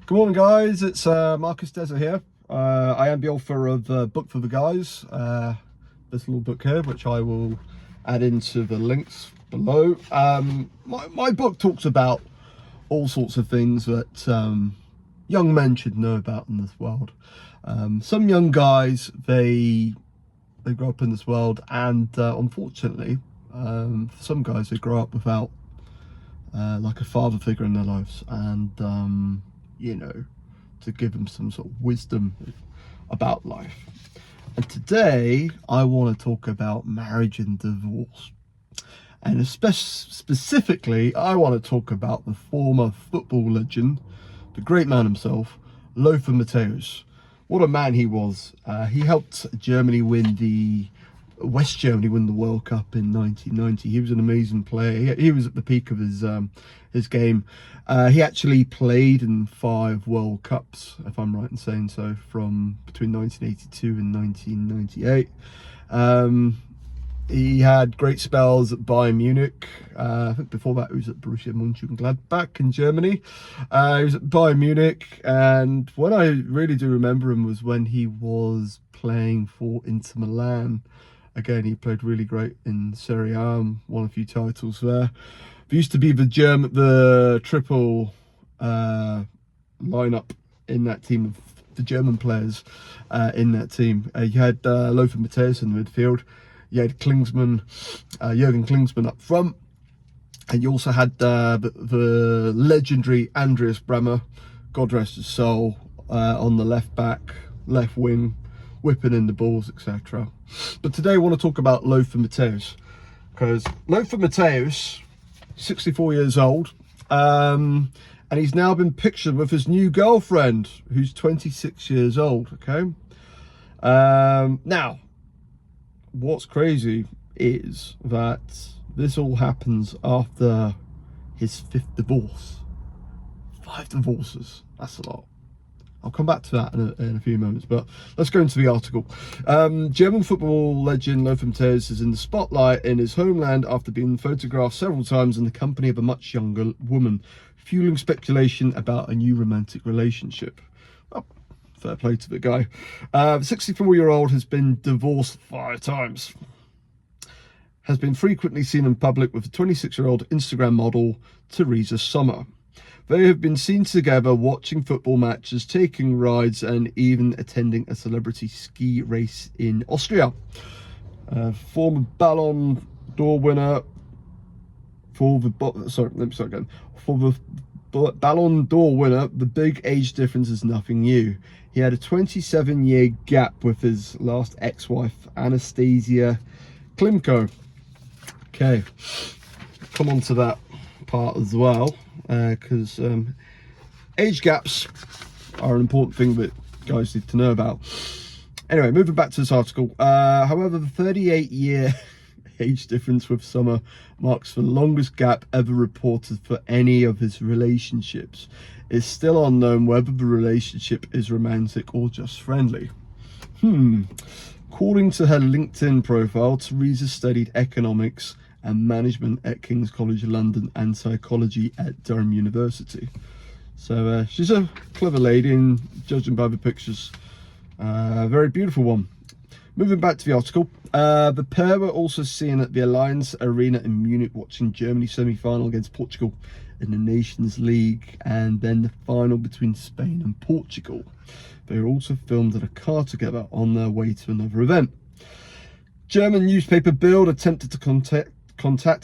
Good morning, guys. It's Marcus Deza here. I am the author of Book for the Guys, this little book here, which I will add into the links below. My book talks about all sorts of things that young men should know about in this world. Some young guys, they grow up in this world, and unfortunately, for some guys, they grow up without like a father figure in their lives, and you know, to give them some sort of wisdom about life. And today I want to talk about marriage and divorce, and specifically I want to talk about the former football legend, the great man himself, Lothar Matthaus. What a man he was. He helped West Germany win the World Cup in 1990. He was an amazing player. He was at the peak of his game. He actually played in 5 World Cups, if I'm right in saying so, from between 1982 and 1998. He had great spells at Bayern Munich. I think before that he was at Borussia Mönchengladbach in Germany. He was at Bayern Munich, and when I really do remember him was when he was playing for Inter Milan. Again, he played really great in Serie A and won a few titles there. There used to be the triple lineup in that team of the German players in that team. You had Lothar Matthaus in the midfield. You had Jürgen Klinsmann up front. And you also had the legendary Andreas Bremer, God rest his soul, on the left back, left wing, whipping in the balls, etc. But today I want to talk about Lothar Matthaus, because Lothar Matthaus, 64 years old, and he's now been pictured with his new girlfriend, who's 26 years old. Okay. Now, what's crazy is that this all happens after his 5th divorce. 5 divorces. That's a lot. I'll come back to that in a few moments, but let's go into the article. German football legend Lothar Matthaus is in the spotlight in his homeland after being photographed several times in the company of a much younger woman, fueling speculation about a new romantic relationship. Well, fair play to the guy. The 64-year-old has been divorced 5 times. Has been frequently seen in public with the 26-year-old Instagram model Theresa Sommer. They have been seen together watching football matches, taking rides, and even attending a celebrity ski race in Austria. Former Ballon d'Or winner for the Ballon d'Or winner, the big age difference is nothing new. He had a 27-year gap with his last ex-wife, Anastasia Klimko. Okay, come on to that part as well, because age gaps are an important thing that guys need to know about. Anyway, moving back to this article. However, the 38-year age difference with Sommer marks the longest gap ever reported for any of his relationships. It's still unknown whether the relationship is romantic or just friendly. According to her LinkedIn profile, Theresa studied economics and management at King's College London and psychology at Durham University. So she's a clever lady, and judging by the pictures, a very beautiful one. Moving back to the article, the pair were also seen at the Allianz Arena in Munich watching Germany's semi-final against Portugal in the Nations League, and then the final between Spain and Portugal. They were also filmed in a car together on their way to another event. German newspaper Bild attempted to contact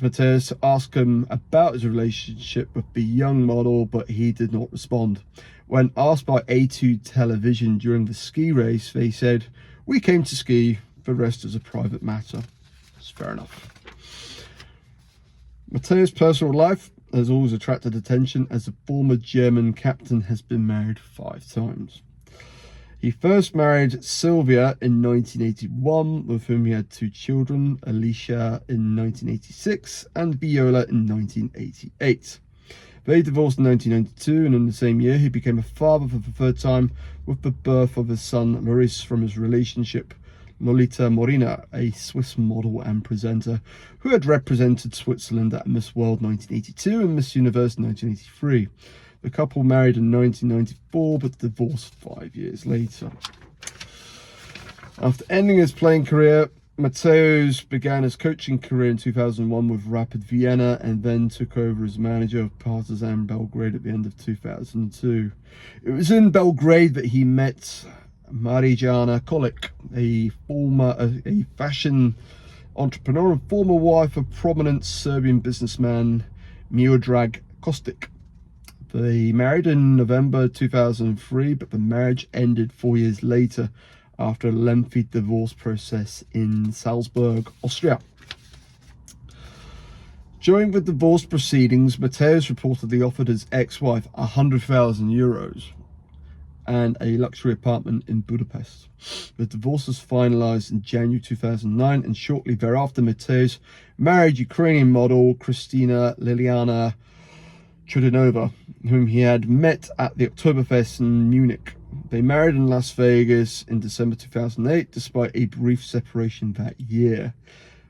Matthaus to ask him about his relationship with the young model, but he did not respond. When asked by A2 television during the ski race, they said, "We came to ski, the rest is a private matter." That's fair enough. Matthaus' personal life has always attracted attention, as the former German captain has been married 5 times. He first married Sylvia in 1981, with whom he had 2 children, Alicia in 1986 and Viola in 1988. They divorced in 1992, and in the same year he became a father for the 3rd time with the birth of his son Loris from his relationship Lolita Morina, a Swiss model and presenter who had represented Switzerland at Miss World 1982 and Miss Universe 1983. The couple married in 1994, but divorced 5 years later. After ending his playing career, Matthaus began his coaching career in 2001 with Rapid Vienna and then took over as manager of Partizan Belgrade at the end of 2002. It was in Belgrade that he met Marijana Kolic, a fashion entrepreneur and former wife of prominent Serbian businessman Miodrag Kostic. They married in November 2003, but the marriage ended 4 years later after a lengthy divorce process in Salzburg, Austria. During the divorce proceedings, Matthaus reportedly offered his ex-wife €100,000 and a luxury apartment in Budapest. The divorce was finalized in January 2009, and shortly thereafter, Matthaus married Ukrainian model Kristina Liliana Chudinova, whom he had met at the Oktoberfest in Munich. They married in Las Vegas in December 2008, despite a brief separation that year.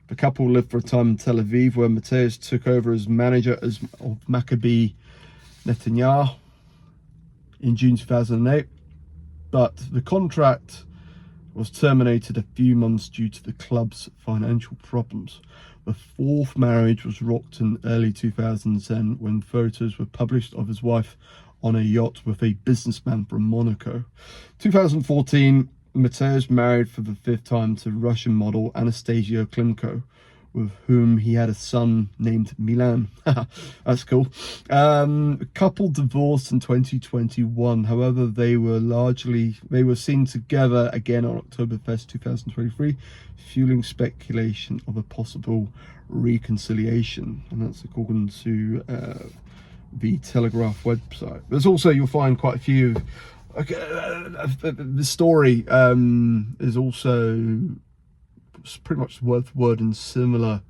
The couple lived for a time in Tel Aviv, where Matthaus took over as manager of Maccabi Netanyahu in June 2008, but the contract was terminated a few months due to the club's financial problems. The fourth marriage was rocked in early 2010 when photos were published of his wife on a yacht with a businessman from Monaco. 2014, Matthaus married for the fifth time to Russian model Anastasia Klimko, with whom he had a son named Milan. That's cool. Couple divorced in 2021. However, they were seen together again on Oktoberfest 2023, fueling speculation of a possible reconciliation. And that's according to the Telegraph website. There's also, you'll find quite a few. The story is also pretty much word for word in similar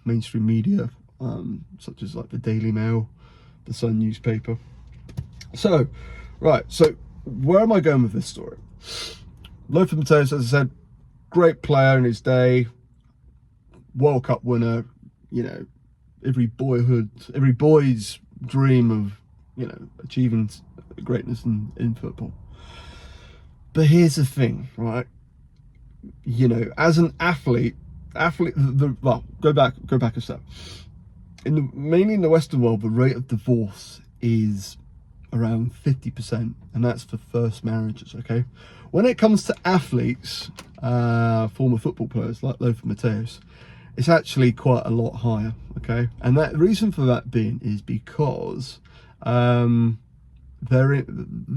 mainstream media, such as like the Daily Mail, the Sun newspaper. So, right, so where am I going with this story? Lothar Matthaus, as I said, great player in his day, World Cup winner, you know, every boy's dream of, you know, achieving greatness in football. But here's the thing, right? You know, as an athlete, well, go back a step. Mainly in the Western world, the rate of divorce is around 50%, and that's for first marriages. Okay, when it comes to athletes, former football players like Lothar Matthaus, it's actually quite a lot higher. Okay, and the reason for that being is because the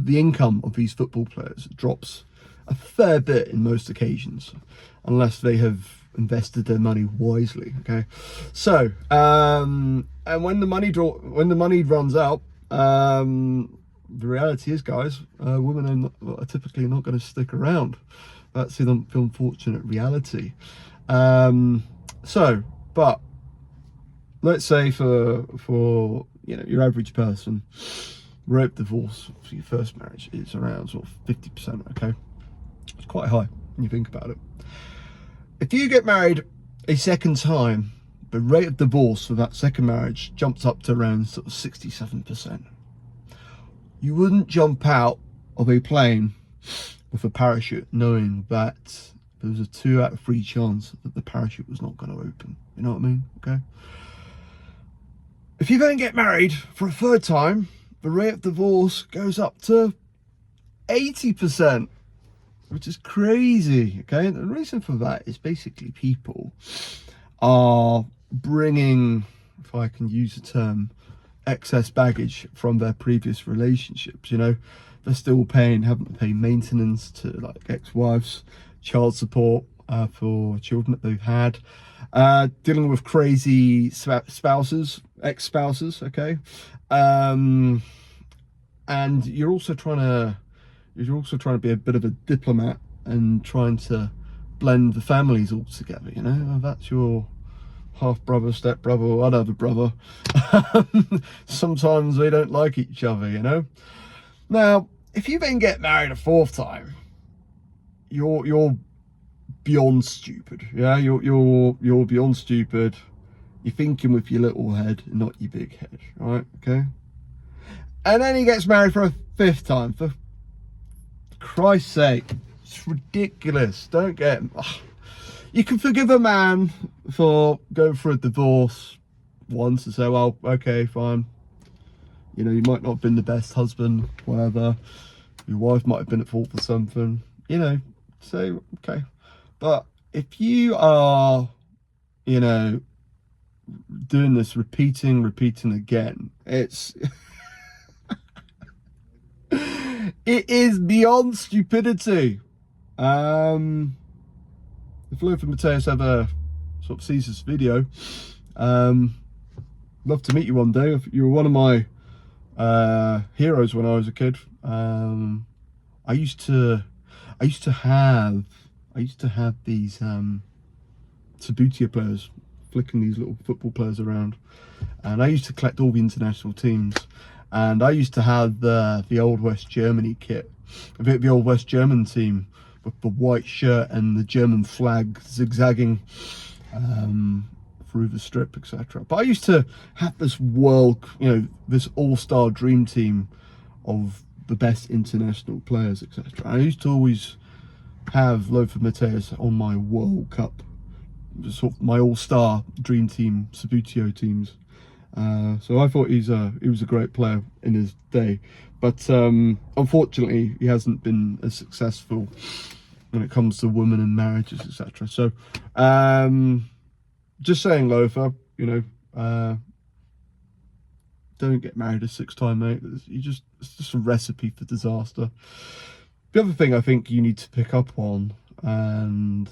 income of these football players drops a fair bit in most occasions, unless they have invested their money wisely. Okay, so and when the money runs out, the reality is, guys, women are typically not going to stick around. That's the unfortunate reality. So, but let's say for you know, your average person, rape divorce for your first marriage is around sort of 50%. Okay, it's quite high when you think about it. If you get married a second time, the rate of divorce for that second marriage jumps up to around sort of 67%. You wouldn't jump out of a plane with a parachute knowing that there was a 2 out of 3 chance that the parachute was not going to open. You know what I mean? Okay. If you then get married for a third time, the rate of divorce goes up to 80%, which is crazy. Okay, and the reason for that is basically people are bringing, if I can use the term, excess baggage from their previous relationships. You know, they're still having to pay maintenance to like ex-wives, child support for children that they've had, dealing with crazy ex-spouses. Okay, and you're also trying to be a bit of a diplomat and trying to blend the families all together. You know, that's your half brother, step brother, or other brother. Sometimes they don't like each other, you know. Now, if you then get married a fourth time, you're beyond stupid. Yeah, you're beyond stupid. You're thinking with your little head, not your big head, right? Okay. And then he gets married for a 5th time. For Christ's sake, it's ridiculous. Don't get... You can forgive a man for going through a divorce once and say, well, okay, fine. You know, you might not have been the best husband, whatever. Your wife might have been at fault for something. You know, say, okay. But if you are, you know, doing this repeating again, it's... it is beyond stupidity. If Lothar Matthaus ever sort of sees this video, love to meet you one day. You were one of my heroes when I was a kid. I used to have these Sabutio players, flicking these little football players around, and I used to collect all the international teams. And I used to have the old West Germany kit, the old West German team with the white shirt and the German flag zigzagging through the strip, etc. But I used to have this this all-star dream team of the best international players, etc. I used to always have Lothar Matthaus on my World Cup, sort of my all-star dream team, Sabutio teams. So I thought he was a great player in his day, but unfortunately he hasn't been as successful when it comes to women and marriages, etc. So just saying, Lothar, you know, don't get married a 6th time, mate. It's just a recipe for disaster. The other thing I think you need to pick up on, and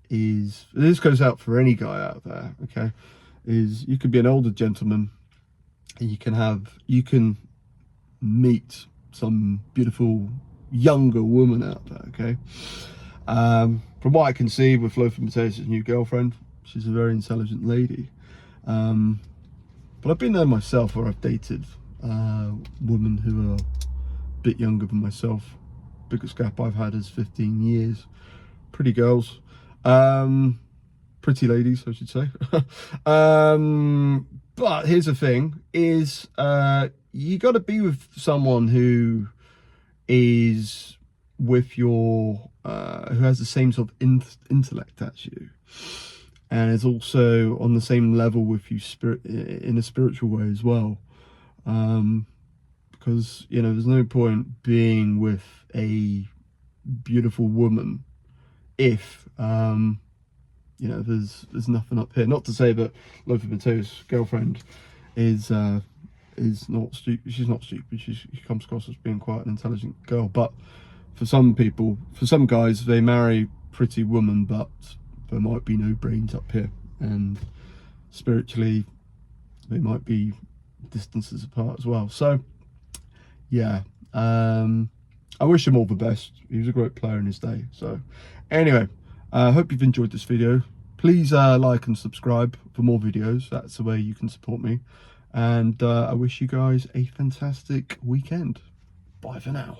this goes out for any guy out there, okay, is you could be an older gentleman and you can meet some beautiful younger woman out there, okay. From what I can see with Lothar Matthäus' new girlfriend, she's a very intelligent lady, but I've been there myself, where I've dated women who are a bit younger than myself. Biggest gap I've had is 15 years. Pretty girls, pretty ladies, I should say. But here's the thing: is you got to be with someone who is with your who has the same sort of intellect as you, and is also on the same level with you in a spiritual way as well. Because, you know, there's no point being with a beautiful woman if you know, there's nothing up here. Not to say that Lothar Matthäus' girlfriend is not stupid. She's not stupid. She comes across as being quite an intelligent girl. But for some people, for some guys, they marry pretty women, but there might be no brains up here, and spiritually they might be distances apart as well. So yeah, I wish him all the best. He was a great player in his day. So anyway, I hope you've enjoyed this video. Please like and subscribe for more videos. That's the way you can support me. And I wish you guys a fantastic weekend. Bye for now.